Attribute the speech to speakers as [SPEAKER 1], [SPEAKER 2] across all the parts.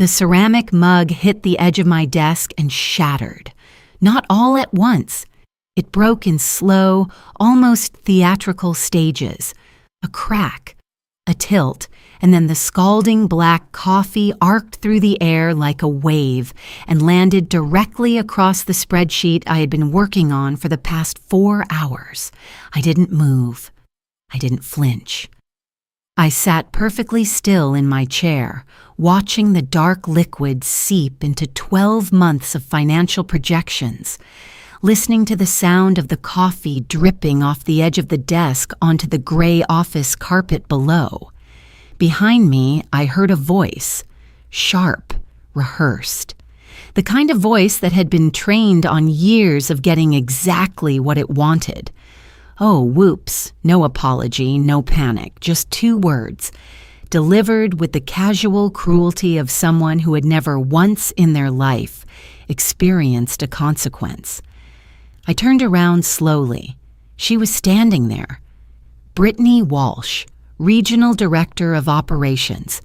[SPEAKER 1] The ceramic mug hit the edge of my desk and shattered. Not all at once. It broke in slow, almost theatrical stages. A crack, a tilt, and then the scalding black coffee arced through the air like a wave and landed directly across the spreadsheet I had been working on for the past 4 hours. I didn't move. I didn't flinch. I sat perfectly still in my chair, watching the dark liquid seep into 12 months of financial projections, listening to the sound of the coffee dripping off the edge of the desk onto the gray office carpet below. Behind me, I heard a voice, sharp, rehearsed. The kind of voice that had been trained on years of getting exactly what it wanted. Oh, whoops, no apology, no panic, just 2 words, delivered with the casual cruelty of someone who had never once in their life experienced a consequence. I turned around slowly. She was standing there. Brittany Walsh, Regional Director of Operations,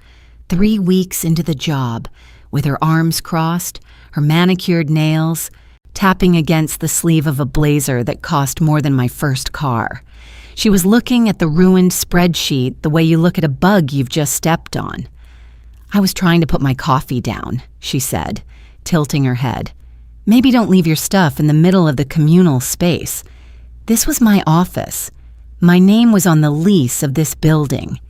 [SPEAKER 1] 3 weeks into the job, with her arms crossed, her manicured nails, tapping against the sleeve of a blazer that cost more than my first car. She was looking at the ruined spreadsheet the way you look at a bug you've just stepped on. "I was trying to put my coffee down," she said, tilting her head. "Maybe don't leave your stuff in the middle of the communal space. This was my office. My name was on the lease of this building.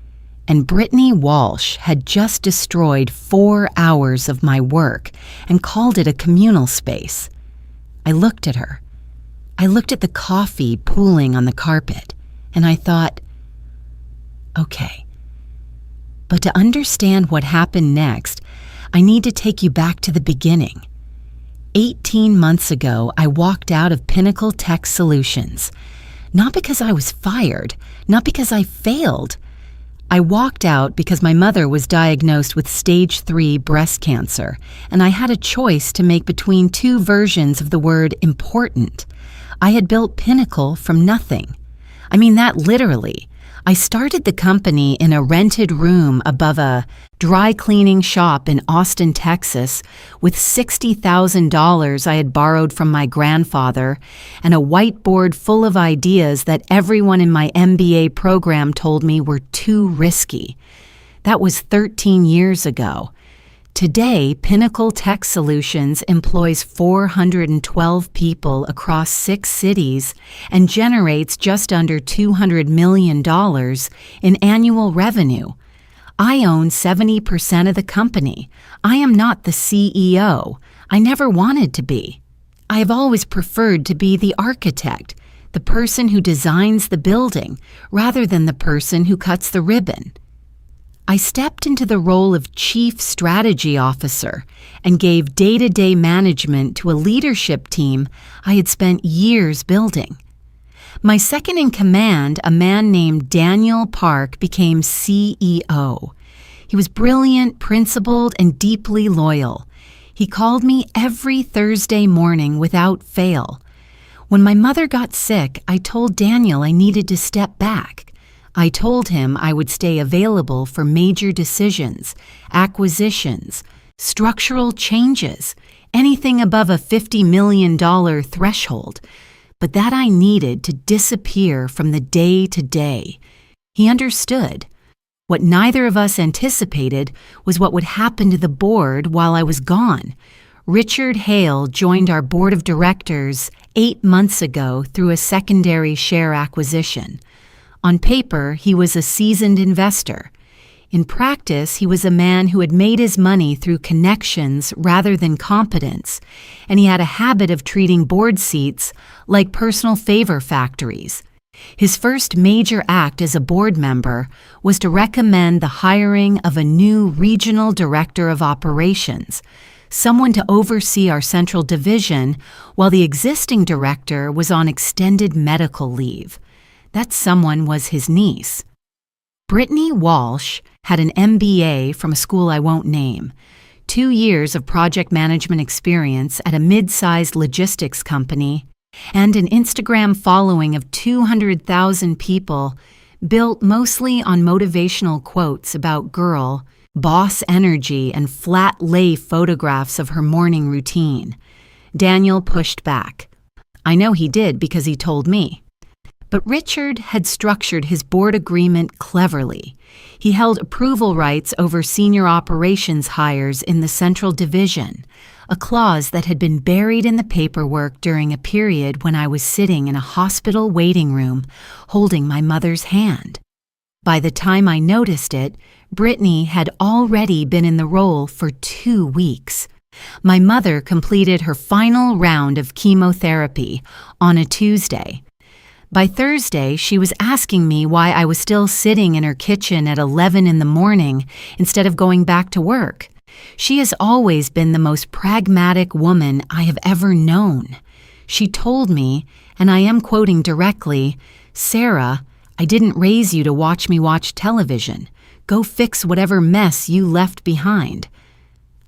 [SPEAKER 1] And Brittany Walsh had just destroyed 4 hours of my work and called it a communal space." I looked at her. I looked at the coffee pooling on the carpet, and I thought, okay. But to understand what happened next, I need to take you back to the beginning. 18 months ago, I walked out of Pinnacle Tech Solutions. Not because I was fired, not because I failed. I walked out because my mother was diagnosed with stage 3 breast cancer, and I had a choice to make between 2 versions of the word important. I had built Pinnacle from nothing. I mean that literally. I started the company in a rented room above a dry cleaning shop in Austin, Texas, with $60,000 I had borrowed from my grandfather and a whiteboard full of ideas that everyone in my MBA program told me were too risky. That was 13 years ago. Today, Pinnacle Tech Solutions employs 412 people across 6 cities and generates just under $200 million in annual revenue. I own 70% of the company. I am not the CEO. I never wanted to be. I have always preferred to be the architect, the person who designs the building, rather than the person who cuts the ribbon. I stepped into the role of Chief Strategy Officer and gave day-to-day management to a leadership team I had spent years building. My second in command, a man named Daniel Park, became CEO. He was brilliant, principled, and deeply loyal. He called me every Thursday morning without fail. When my mother got sick, I told Daniel I needed to step back. I told him I would stay available for major decisions, acquisitions, structural changes, anything above a $50 million threshold, but that I needed to disappear from the day-to-day. He understood. What neither of us anticipated was what would happen to the board while I was gone. Richard Hale joined our board of directors 8 months ago through a secondary share acquisition. On paper, he was a seasoned investor. In practice, he was a man who had made his money through connections rather than competence, and he had a habit of treating board seats like personal favor factories. His first major act as a board member was to recommend the hiring of a new regional director of operations, someone to oversee our central division while the existing director was on extended medical leave. That someone was his niece. Brittany Walsh had an MBA from a school I won't name, 2 years of project management experience at a mid-sized logistics company, and an Instagram following of 200,000 people built mostly on motivational quotes about girl, boss energy and flat lay photographs of her morning routine. Daniel pushed back. I know he did because he told me. But Richard had structured his board agreement cleverly. He held approval rights over senior operations hires in the Central Division, a clause that had been buried in the paperwork during a period when I was sitting in a hospital waiting room holding my mother's hand. By the time I noticed it, Brittany had already been in the role for 2 weeks. My mother completed her final round of chemotherapy on a Tuesday. By Thursday, she was asking me why I was still sitting in her kitchen at 11 in the morning instead of going back to work. She has always been the most pragmatic woman I have ever known. She told me, and I am quoting directly, "Sarah, I didn't raise you to watch me watch television. Go fix whatever mess you left behind."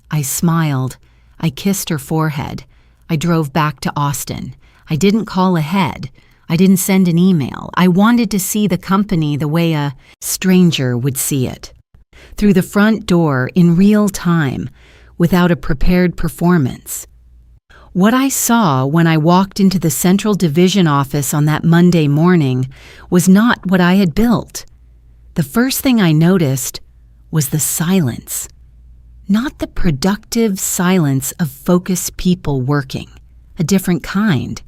[SPEAKER 1] I smiled. I kissed her forehead. I drove back to Austin. I didn't call ahead. I didn't send an email. I wanted to see the company the way a stranger would see it. Through the front door in real time, without a prepared performance. What I saw when I walked into the Central Division office on that Monday morning was not what I had built. The first thing I noticed was the silence. Not the productive silence of focused people working, a different kind.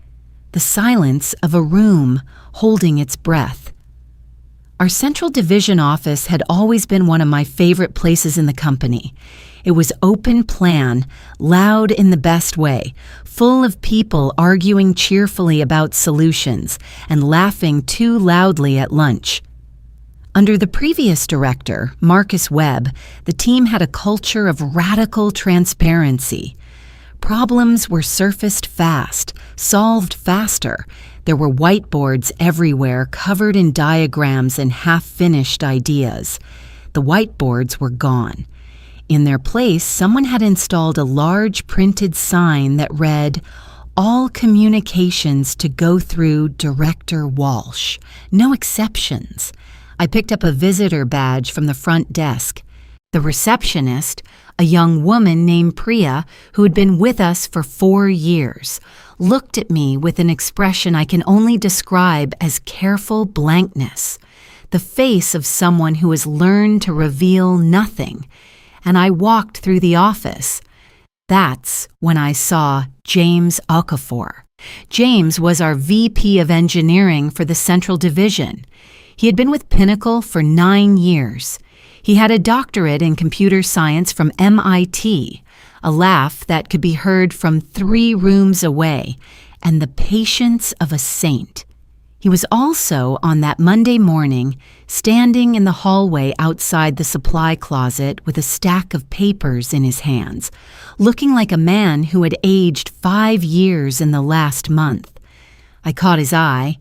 [SPEAKER 1] The silence of a room holding its breath. Our Central Division office had always been one of my favorite places in the company. It was open plan, loud in the best way, full of people arguing cheerfully about solutions and laughing too loudly at lunch. Under the previous director, Marcus Webb, the team had a culture of radical transparency. Problems were surfaced fast, solved faster. There were whiteboards everywhere covered in diagrams and half-finished ideas. The whiteboards were gone. In their place, someone had installed a large printed sign that read, "All communications to go through Director Walsh. No exceptions." I picked up a visitor badge from the front desk. The receptionist, a young woman named Priya, who had been with us for 4 years, looked at me with an expression I can only describe as careful blankness, the face of someone who has learned to reveal nothing, and I walked through the office. That's when I saw James Okafor. James was our VP of Engineering for the Central Division. He had been with Pinnacle for 9 years. He had a doctorate in computer science from MIT, a laugh that could be heard from 3 rooms away, and the patience of a saint. He was also, on that Monday morning, standing in the hallway outside the supply closet with a stack of papers in his hands, looking like a man who had aged 5 years in the last month. I caught his eye.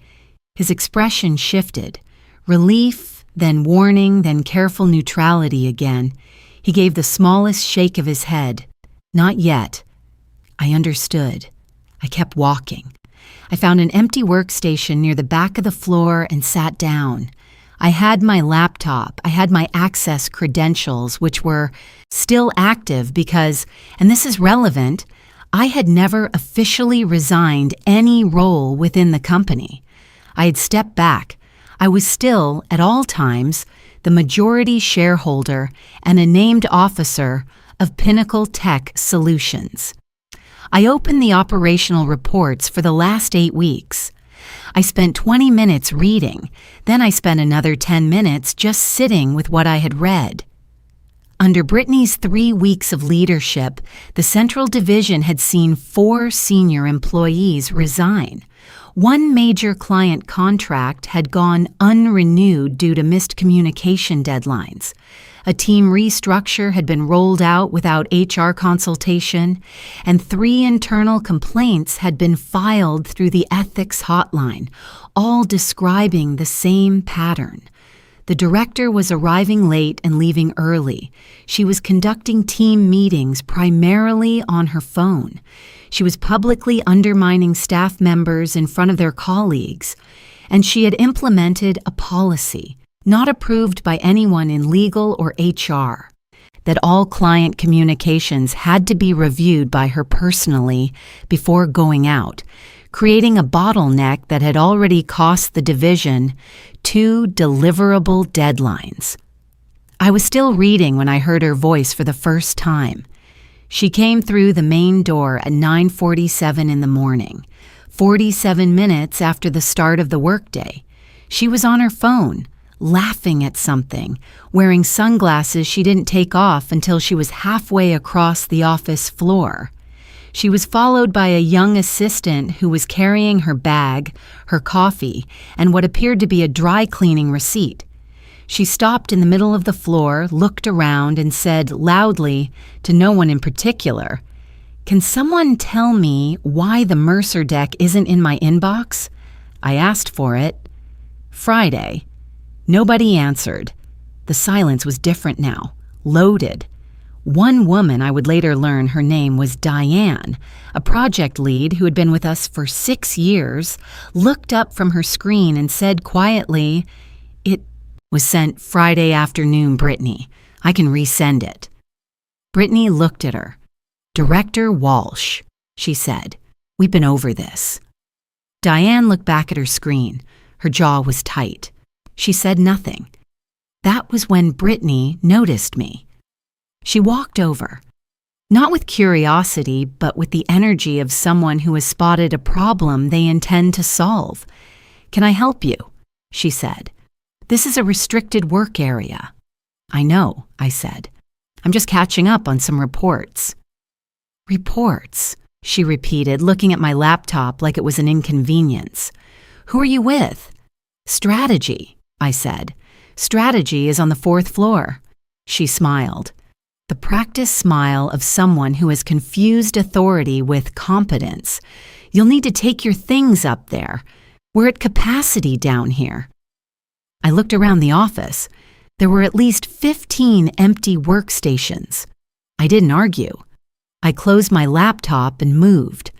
[SPEAKER 1] His expression shifted. Relief, then warning, then careful neutrality again. He gave the smallest shake of his head. Not yet. I understood. I kept walking. I found an empty workstation near the back of the floor and sat down. I had my laptop. I had my access credentials, which were still active because, and this is relevant, I had never officially resigned any role within the company. I had stepped back. I was still, at all times, the majority shareholder and a named officer of Pinnacle Tech Solutions. I opened the operational reports for the last 8 weeks. I spent 20 minutes reading, then I spent another 10 minutes just sitting with what I had read. Under Brittany's 3 weeks of leadership, the Central Division had seen 4 senior employees resign. 1 major client contract had gone unrenewed due to missed communication deadlines. A team restructure had been rolled out without HR consultation, and 3 internal complaints had been filed through the ethics hotline, all describing the same pattern. The director was arriving late and leaving early. She was conducting team meetings primarily on her phone. She was publicly undermining staff members in front of their colleagues. And she had implemented a policy, not approved by anyone in legal or HR. that all client communications had to be reviewed by her personally before going out, creating a bottleneck that had already cost the division 2 deliverable deadlines. I was still reading when I heard her voice for the first time. She came through the main door at 9:47 in the morning, 47 minutes after the start of the workday. She was on her phone, laughing at something, wearing sunglasses she didn't take off until she was halfway across the office floor. She was followed by a young assistant who was carrying her bag, her coffee, and what appeared to be a dry cleaning receipt. She stopped in the middle of the floor, looked around, and said loudly, to no one in particular, "Can someone tell me why the Mercer deck isn't in my inbox?" I asked for it. Friday. Nobody answered. The silence was different now, loaded. One woman, I would later learn her name was Diane, a project lead who had been with us for 6 years, looked up from her screen and said quietly, "It was sent Friday afternoon, Brittany. I can resend it." Brittany looked at her. "Director Walsh," she said. "We've been over this." Diane looked back at her screen. Her jaw was tight. She said nothing. That was when Brittany noticed me. She walked over, not with curiosity, but with the energy of someone who has spotted a problem they intend to solve. "Can I help you?" she said. "This is a restricted work area." "I know," I said. "I'm just catching up on some reports." "Reports," she repeated, looking at my laptop like it was an inconvenience. "Who are you with?" "Strategy," I said. "Strategy is on the 4th floor." She smiled. The practiced smile of someone who has confused authority with competence. "You'll need to take your things up there. We're at capacity down here." I looked around the office. There were at least 15 empty workstations. I didn't argue. I closed my laptop and moved.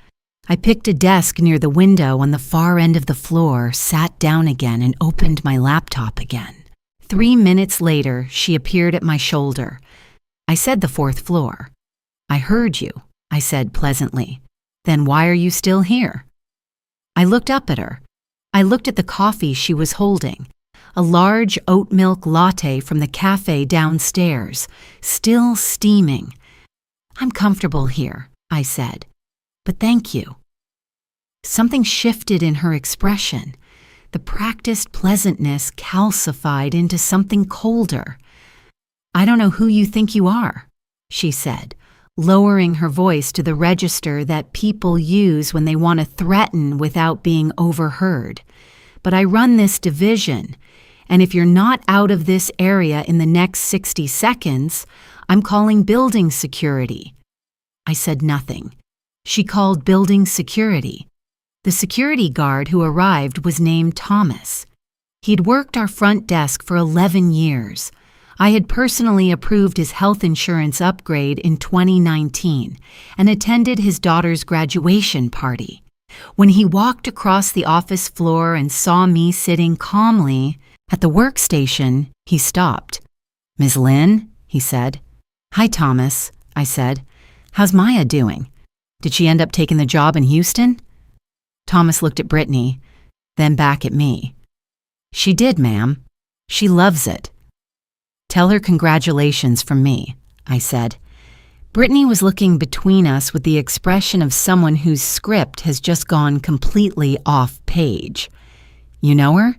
[SPEAKER 1] I picked a desk near the window on the far end of the floor, sat down again, and opened my laptop again. 3 minutes later, she appeared at my shoulder. I said the 4th floor. "I heard you," I said pleasantly. "Then why are you still here?" I looked up at her. I looked at the coffee she was holding, a large oat milk latte from the cafe downstairs, still steaming. "I'm comfortable here," I said, "but thank you." Something shifted in her expression. The practiced pleasantness calcified into something colder. "I don't know who you think you are," she said, lowering her voice to the register that people use when they want to threaten without being overheard. "But I run this division, and if you're not out of this area in the next 60 seconds, I'm calling building security." I said nothing. She called building security. The security guard who arrived was named Thomas. He'd worked our front desk for 11 years. I had personally approved his health insurance upgrade in 2019 and attended his daughter's graduation party. When he walked across the office floor and saw me sitting calmly at the workstation, he stopped. "Ms. Lynn?" he said. "Hi, Thomas," I said. "How's Maya doing? Did she end up taking the job in Houston?" Thomas looked at Brittany, then back at me. "She did, ma'am. She loves it." "Tell her congratulations from me," I said. Brittany was looking between us with the expression of someone whose script has just gone completely off page. "You know her?"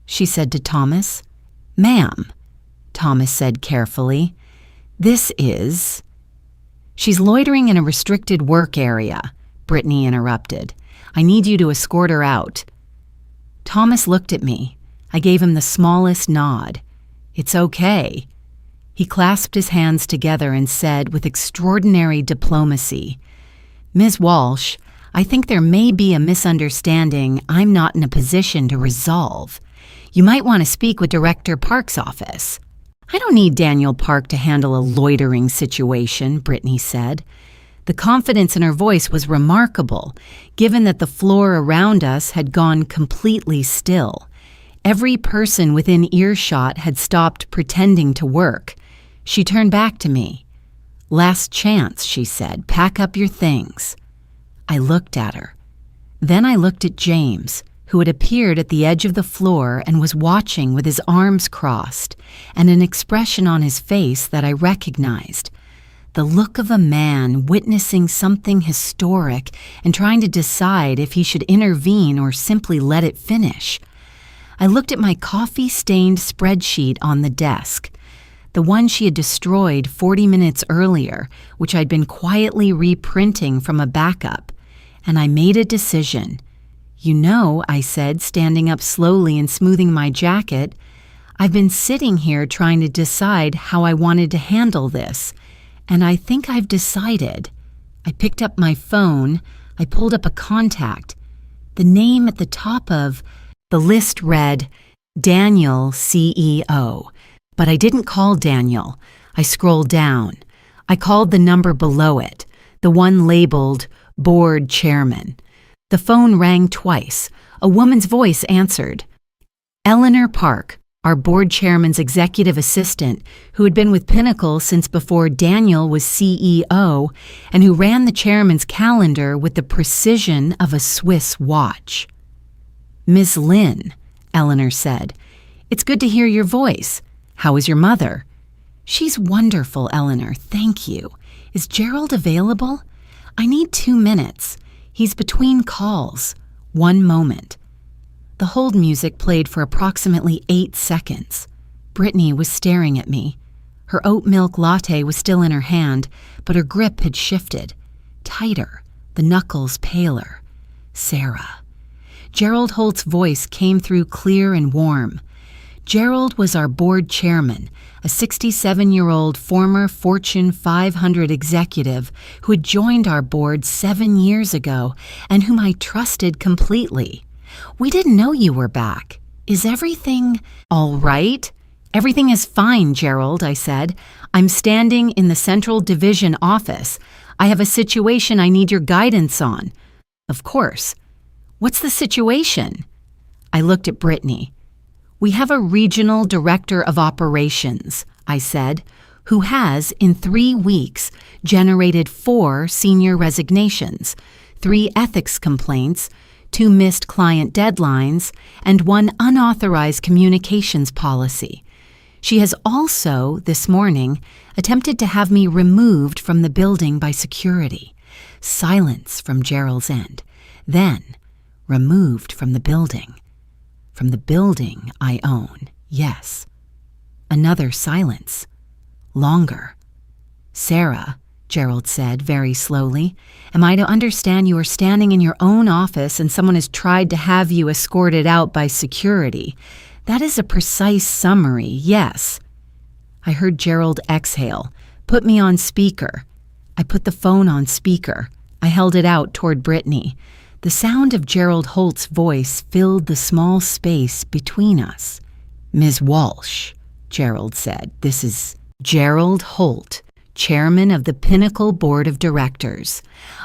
[SPEAKER 1] she said to Thomas. "Ma'am," Thomas said carefully. "This is—" "She's loitering in a restricted work area," Brittany interrupted. "I need you to escort her out." Thomas looked at me. I gave him the smallest nod. "It's okay." He clasped his hands together and said with extraordinary diplomacy, "Ms. Walsh, I think there may be a misunderstanding I'm not in a position to resolve. You might want to speak with Director Park's office." "I don't need Daniel Park to handle a loitering situation," Brittany said. The confidence in her voice was remarkable, given that the floor around us had gone completely still. Every person within earshot had stopped pretending to work. She turned back to me. "Last chance," she said. "Pack up your things." I looked at her. Then I looked at James, who had appeared at the edge of the floor and was watching with his arms crossed and an expression on his face that I recognized. The look of a man witnessing something historic and trying to decide if he should intervene or simply let it finish. I looked at my coffee-stained spreadsheet on the desk, the one she had destroyed 40 minutes earlier, which I'd been quietly reprinting from a backup, and I made a decision. "You know," I said, standing up slowly and smoothing my jacket, "I've been sitting here trying to decide how I wanted to handle this, and I think I've decided." I picked up my phone. I pulled up a contact. The name at the top of the list read, Daniel, CEO. But I didn't call Daniel. I scrolled down. I called the number below it, the one labeled Board Chairman. The phone rang twice. A woman's voice answered. Eleanor Park, our board chairman's executive assistant, who had been with Pinnacle since before Daniel was CEO and who ran the chairman's calendar with the precision of a Swiss watch. "Miss Lynn," Eleanor said, "it's good to hear your voice. How is your mother?" "She's wonderful, Eleanor, thank you. Is Gerald available? I need 2 minutes. He's between calls. 1 moment." The hold music played for approximately 8 seconds. Brittany was staring at me. Her oat milk latte was still in her hand, but her grip had shifted. Tighter, the knuckles paler. Sarah. Gerald Holt's voice came through clear and warm. Gerald was our board chairman, a 67-year-old former Fortune 500 executive who had joined our board 7 years ago and whom I trusted completely. "We didn't know you were back. Is everything all right?" "Everything is fine, Gerald," I said. "I'm standing in the Central Division office. I have a situation I need your guidance on." "Of course. What's the situation?" I looked at Brittany. "We have a regional director of operations," I said, "who has, in 3 weeks, generated 4 senior resignations, 3 ethics complaints, 2 missed client deadlines, and 1 unauthorized communications policy. She has also, this morning, attempted to have me removed from the building by security." Silence from Gerald's end. Then, removed from the building. "From the building I own, yes." Another silence. Longer. "Sarah," Gerald said very slowly, "am I to understand you are standing in your own office and someone has tried to have you escorted out by security? That is a precise summary, yes." I heard Gerald exhale. "Put me on speaker." I put the phone on speaker. I held it out toward Brittany. The sound of Gerald Holt's voice filled the small space between us. "Ms. Walsh," Gerald said, "this is Gerald Holt, chairman of the Pinnacle Board of Directors.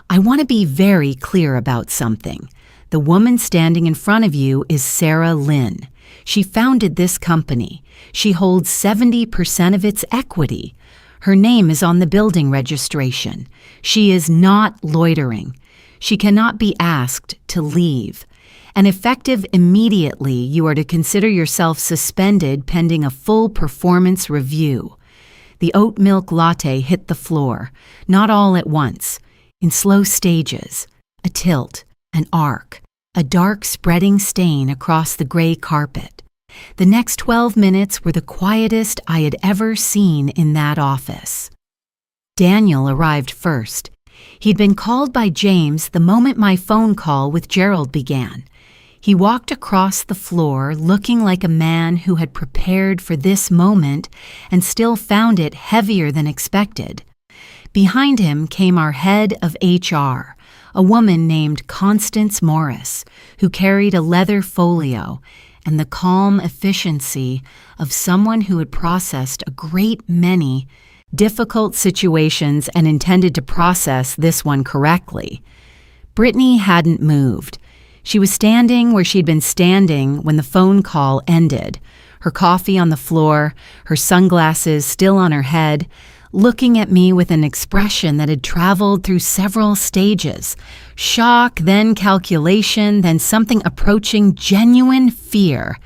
[SPEAKER 1] I want to be very clear about something. The woman standing in front of you is Sarah Lynn. She founded this company. She holds 70% of its equity. Her name is on the building registration. She is not loitering. She cannot be asked to leave. And effective immediately, you are to consider yourself suspended pending a full performance review." The oat milk latte hit the floor, not all at once, in slow stages, a tilt, an arc, a dark spreading stain across the gray carpet. The next 12 minutes were the quietest I had ever seen in that office. Daniel arrived first. He'd been called by James the moment my phone call with Gerald began. He walked across the floor looking like a man who had prepared for this moment and still found it heavier than expected. Behind him came our head of HR, a woman named Constance Morris, who carried a leather folio and the calm efficiency of someone who had processed a great many difficult situations and intended to process this one correctly. Brittany hadn't moved. She was standing where she'd been standing when the phone call ended, her coffee on the floor, her sunglasses still on her head, looking at me with an expression that had traveled through several stages. Shock, then calculation, then something approaching genuine fear.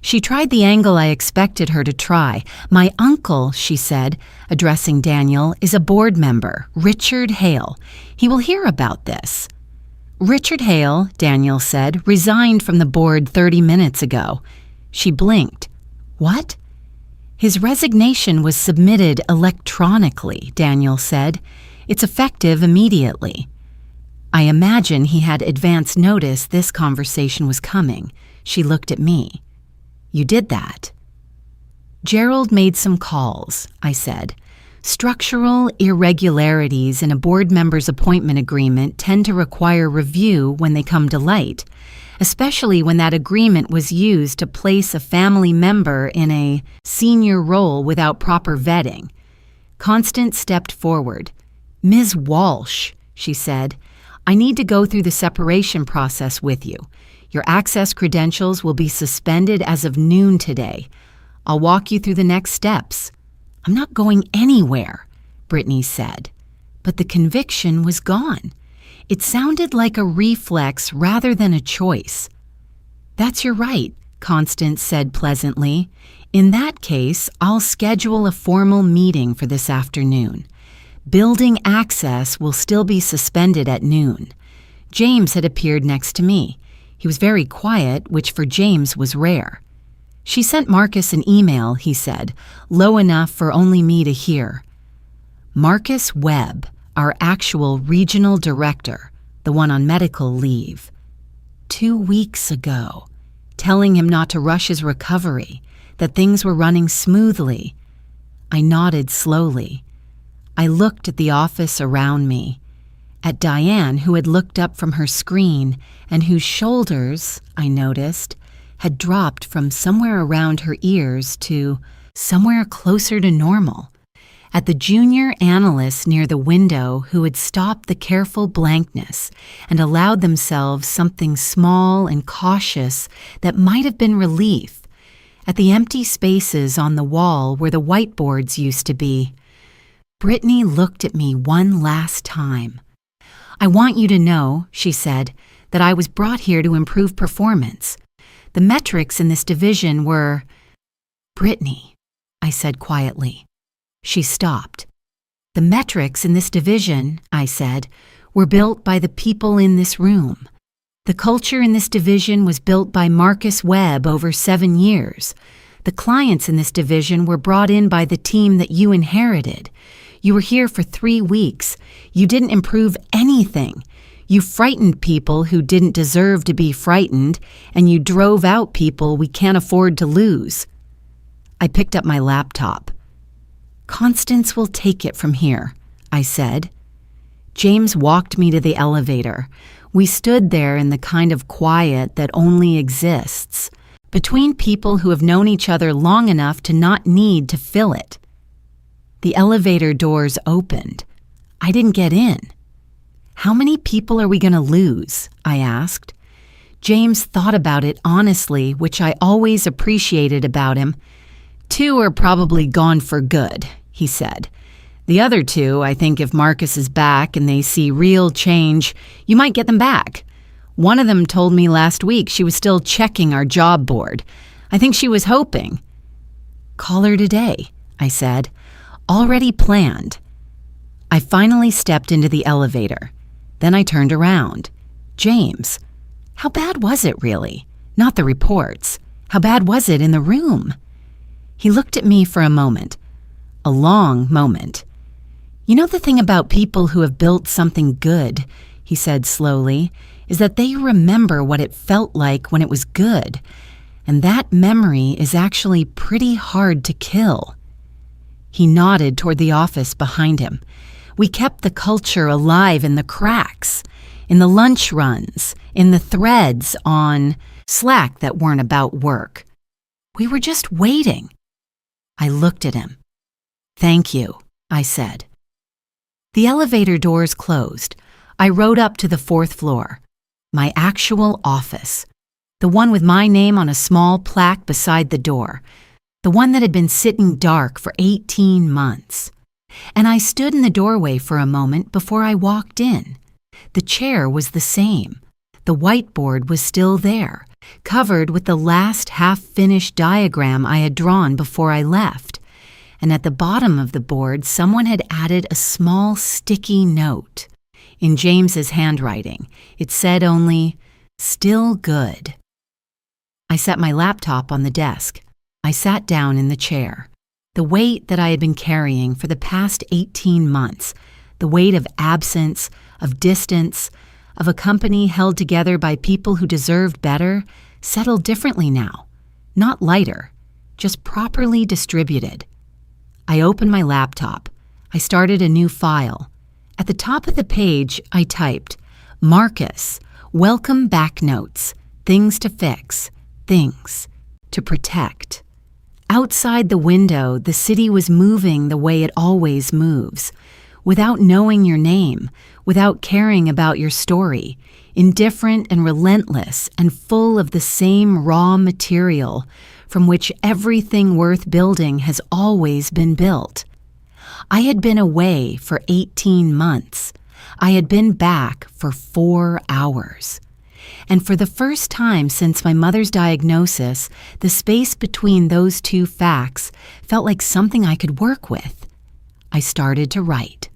[SPEAKER 1] She tried the angle I expected her to try. "My uncle," she said, addressing Daniel, "is a board member, Richard Hale. He will hear about this." "Richard Hale," Daniel said, "resigned from the board 30 minutes ago." She blinked. "What?" "His resignation was submitted electronically," Daniel said. "It's effective immediately." I imagine he had advance notice this conversation was coming. She looked at me. "You did that?" "Gerald made some calls," I said. "Structural irregularities in a board member's appointment agreement tend to require review when they come to light, especially when that agreement was used to place a family member in a senior role without proper vetting." Constance stepped forward. "Ms. Walsh," she said, "I need to go through the separation process with you. Your access credentials will be suspended as of noon today. I'll walk you through the next steps." "I'm not going anywhere," Brittany said. But the conviction was gone. It sounded like a reflex rather than a choice. "That's your right," Constance said pleasantly. "In that case, I'll schedule a formal meeting for this afternoon. Building access will still be suspended at noon." James had appeared next to me. He was very quiet, which for James was rare. "She sent Marcus an email," he said, low enough for only me to hear. Marcus Webb, our actual regional director, the one on medical leave. 2 weeks ago, telling him not to rush his recovery, that things were running smoothly. I nodded slowly. I looked at the office around me, at Diane, who had looked up from her screen and whose shoulders, I noticed, had dropped from somewhere around her ears to somewhere closer to normal. At the junior analysts near the window who had stopped the careful blankness and allowed themselves something small and cautious that might have been relief. At the empty spaces on the wall where the whiteboards used to be. Brittany looked at me one last time. "I want you to know," she said, "that I was brought here to improve performance. The metrics in this division were—" "Brittany," I said quietly. She stopped. "The metrics in this division," I said, "were built by the people in this room. The culture in this division was built by Marcus Webb over 7 years. The clients in this division were brought in by the team that you inherited. You were here for 3 weeks. You didn't improve anything. You frightened people who didn't deserve to be frightened, and you drove out people we can't afford to lose." I picked up my laptop. "Constance will take it from here," I said. James walked me to the elevator. We stood there in the kind of quiet that only exists, between people who have known each other long enough to not need to fill it. The elevator doors opened. I didn't get in. "How many people are we going to lose?" I asked. James thought about it honestly, which I always appreciated about him. "2 are probably gone for good," he said. "The other 2, I think if Marcus is back and they see real change, you might get them back. One of them told me last week she was still checking our job board. I think she was hoping." "Call her today," I said. "Already planned." I finally stepped into the elevator. Then I turned around. "James, how bad was it really? Not the reports. How bad was it in the room?" He looked at me for a moment. A long moment. "You know the thing about people who have built something good," he said slowly, "is that they remember what it felt like when it was good. And that memory is actually pretty hard to kill." He nodded toward the office behind him. "We kept the culture alive in the cracks, in the lunch runs, in the threads on Slack that weren't about work. We were just waiting." I looked at him. "Thank you," I said. The elevator doors closed. I rode up to the 4th floor, my actual office. The one with my name on a small plaque beside the door. The one that had been sitting dark for 18 months. And I stood in the doorway for a moment before I walked in. The chair was the same. The whiteboard was still there, covered with the last half-finished diagram I had drawn before I left. And at the bottom of the board, someone had added a small sticky note. In James's handwriting, it said only, "Still good." I set my laptop on the desk. I sat down in the chair. The weight that I had been carrying for the past 18 months, the weight of absence, of distance, of a company held together by people who deserved better, settled differently now. Not lighter, just properly distributed. I opened my laptop. I started a new file. At the top of the page, I typed, "Marcus, welcome back notes, things to fix, things to protect." Outside the window, the city was moving the way it always moves, without knowing your name, without caring about your story, indifferent and relentless and full of the same raw material from which everything worth building has always been built. I had been away for 18 months. I had been back for 4 hours. And for the first time since my mother's diagnosis, the space between those two facts felt like something I could work with. I started to write.